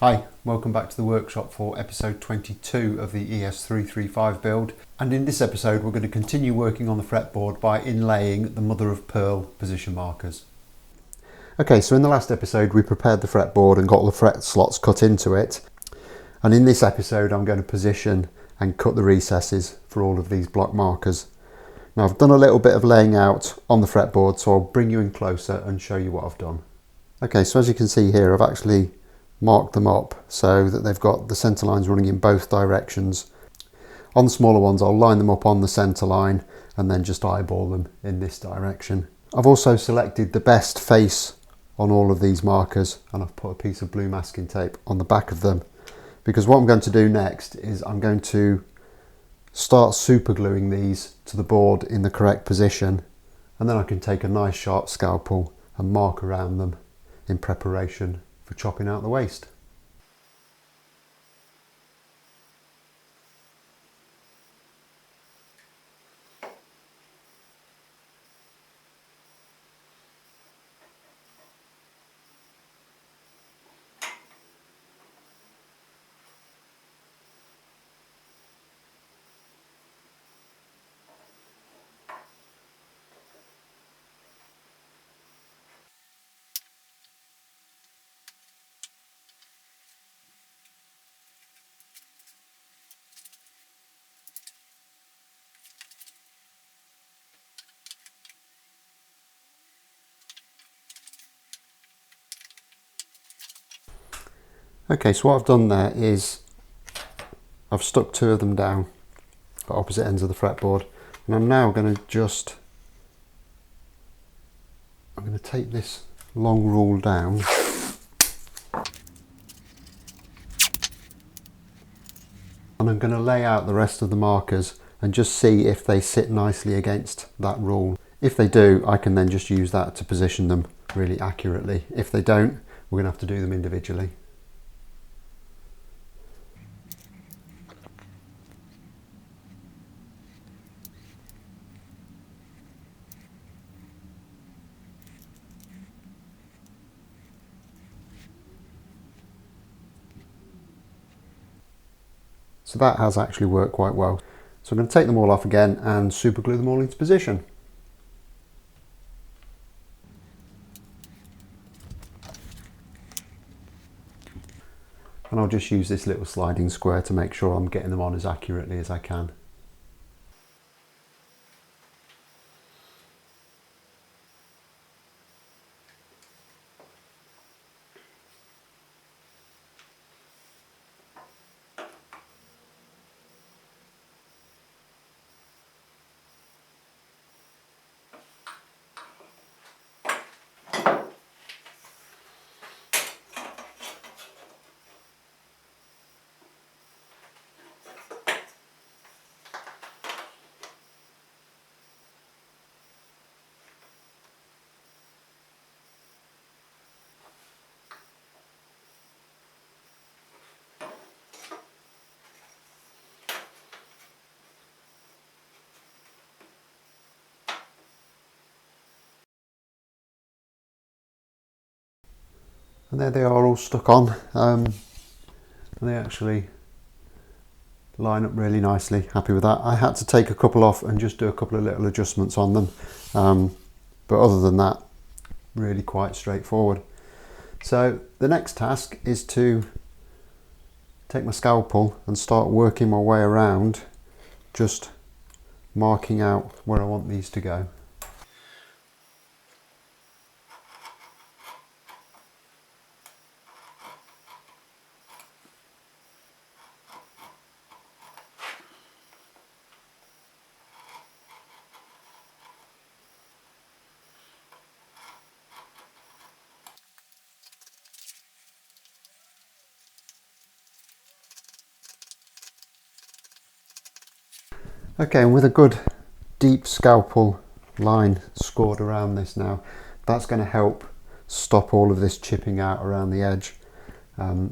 Hi, welcome back to the workshop for episode 22 of the ES335 build, and in this episode we're going to continue working on the fretboard by inlaying the mother of pearl position markers. Okay, so in the last episode we prepared the fretboard and got the fret slots cut into it, and in this episode I'm going to position and cut the recesses for all of these block markers. Now I've done a little bit of laying out on the fretboard, so I'll bring you in closer and show you what I've done. Okay, so as you can see here, I've actually marked them up so that they've got the centre lines running in both directions. On the smaller ones I'll line them up on the centre line and then just eyeball them in this direction. I've also selected the best face on all of these markers, and I've put a piece of blue masking tape on the back of them, because what I'm going to do next is I'm going to start super gluing these to the board in the correct position, and then I can take a nice sharp scalpel and mark around them in preparation for chopping out the waste. Okay, so what I've done there is I've stuck two of them down at opposite ends of the fretboard, and I'm now going to take this long rule down and I'm going to lay out the rest of the markers and just see if they sit nicely against that rule. If they do, I can then just use that to position them really accurately. If they don't, we're going to have to do them individually. So that has actually worked quite well. So I'm going to take them all off again and super glue them all into position. And I'll just use this little sliding square to make sure I'm getting them on as accurately as I can. And there they are all stuck on, and they actually line up really nicely. Happy with that. I had to take a couple off and just do a couple of little adjustments on them, but other than that, really quite straightforward. So the next task is to take my scalpel and start working my way around, just marking out where I want these to go. Okay, and with a good deep scalpel line scored around this now, that's going to help stop all of this chipping out around the edge,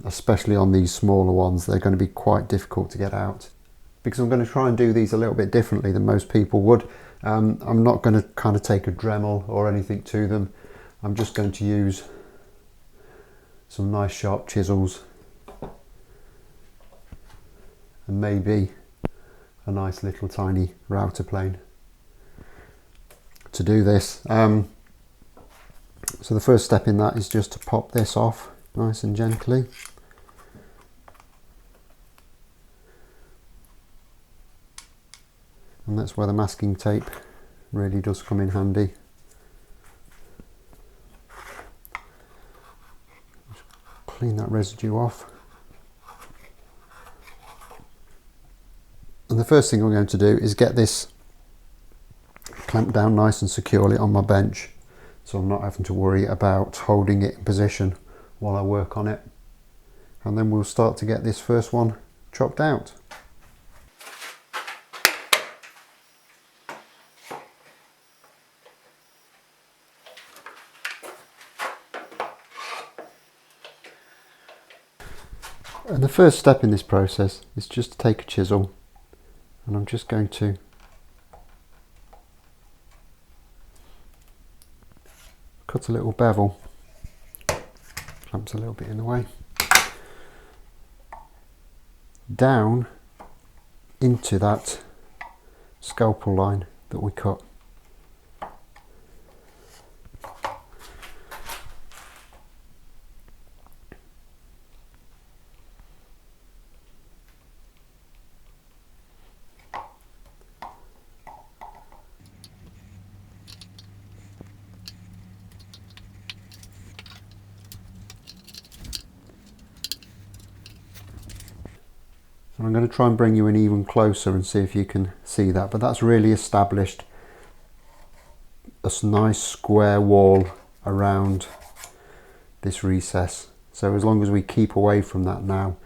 especially on these smaller ones. They're going to be quite difficult to get out, because I'm going to try and do these a little bit differently than most people would. I'm not going to kind of take a Dremel or anything to them. I'm just going to use some nice sharp chisels and maybe a nice little tiny router plane to do this. So the first step in that is just to pop this off nice and gently. And that's where the masking tape really does come in handy. Just clean that residue off. And the first thing I'm going to do is get this clamped down nice and securely on my bench, so I'm not having to worry about holding it in position while I work on it. And then we'll start to get this first one chopped out. And the first step in this process is just to take a chisel, and I'm just going to cut a little bevel, clamps a little bit in the way, down into that scalpel line that we cut. And I'm going to try and bring you in even closer and see if you can see that, but that's really established a nice square wall around this recess. So as long as we keep away from that now,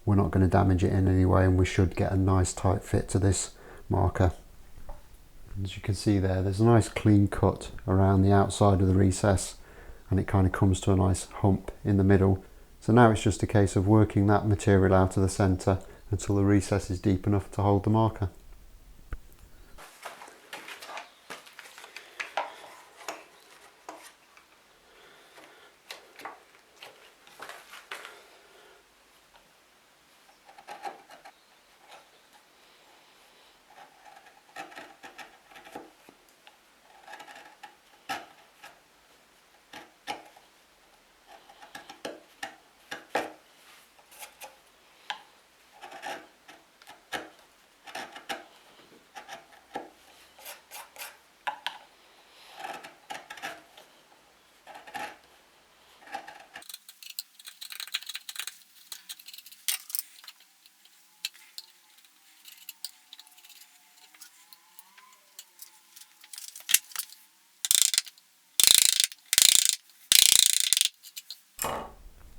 we're not going to damage it in any way, and we should get a nice tight fit to this marker. As you can see there's a nice clean cut around the outside of the recess, and it kind of comes to a nice hump in the middle. So now it's just a case of working that material out of the centre until the recess is deep enough to hold the marker.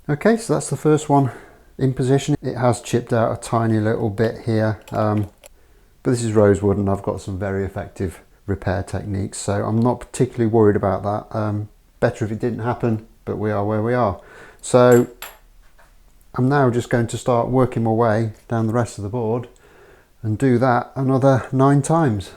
Okay, so that's the first one in position. It has chipped out a tiny little bit here, but this is rosewood and I've got some very effective repair techniques, so I'm not particularly worried about that. Better if it didn't happen, but we are where we are. So I'm now just going to start working my way down the rest of the board and do that another 9 times.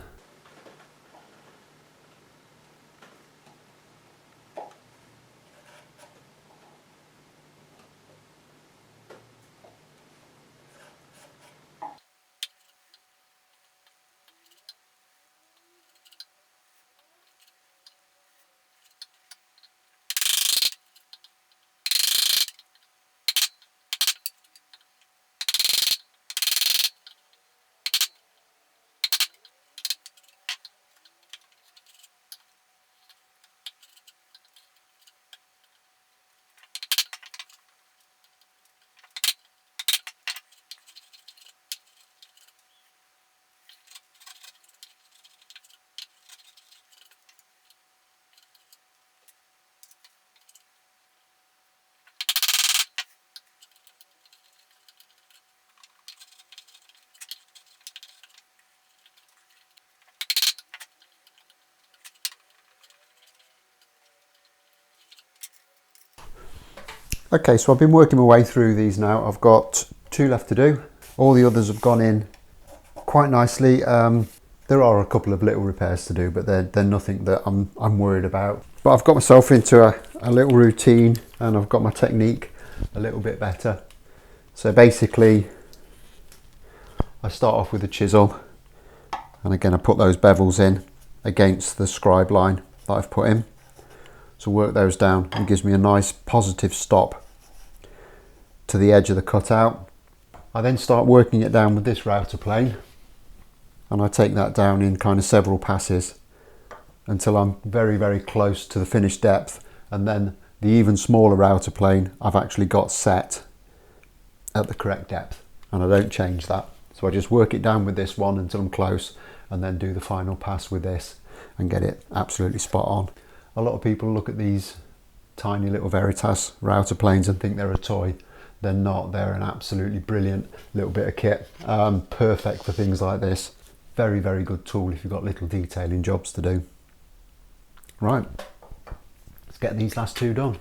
Okay, so I've been working my way through these now. I've got 2 left to do. All the others have gone in quite nicely. There are a couple of little repairs to do, but they're nothing that I'm worried about. But I've got myself into a little routine, and I've got my technique a little bit better. So basically, I start off with a chisel, and again I put those bevels in against the scribe line that I've put in. So work those down and gives me a nice positive stop to the edge of the cutout. I then start working it down with this router plane, and I take that down in kind of several passes until I'm very, very close to the finished depth, and then the even smaller router plane I've actually got set at the correct depth, and I don't change that. So I just work it down with this one until I'm close, and then do the final pass with this and get it absolutely spot on. A lot of people look at these tiny little Veritas router planes and think they're a toy. They're not. They're an absolutely brilliant little bit of kit, perfect for things like this. Very, very good tool if you've got little detailing jobs to do. Right, let's get these last two done.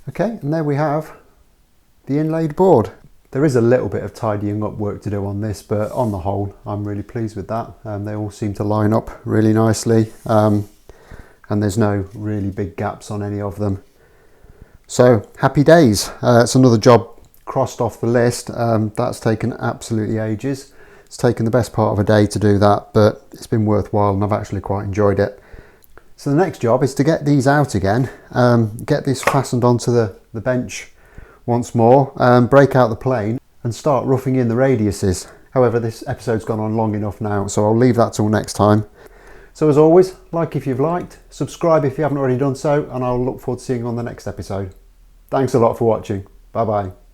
Okay, and there we have the inlaid board. There is a little bit of tidying up work to do on this, but on the whole, I'm really pleased with that. They all seem to line up really nicely, and there's no really big gaps on any of them. So happy days. It's another job crossed off the list. That's taken absolutely ages. It's taken the best part of a day to do that, but it's been worthwhile and I've actually quite enjoyed it. So the next job is to get these out again, get this fastened onto the bench once more, break out the plane and start roughing in the radiuses. However, this episode's gone on long enough now, so I'll leave that till next time. So as always, like if you've liked, subscribe if you haven't already done so, and I'll look forward to seeing you on the next episode. Thanks a lot for watching. Bye bye.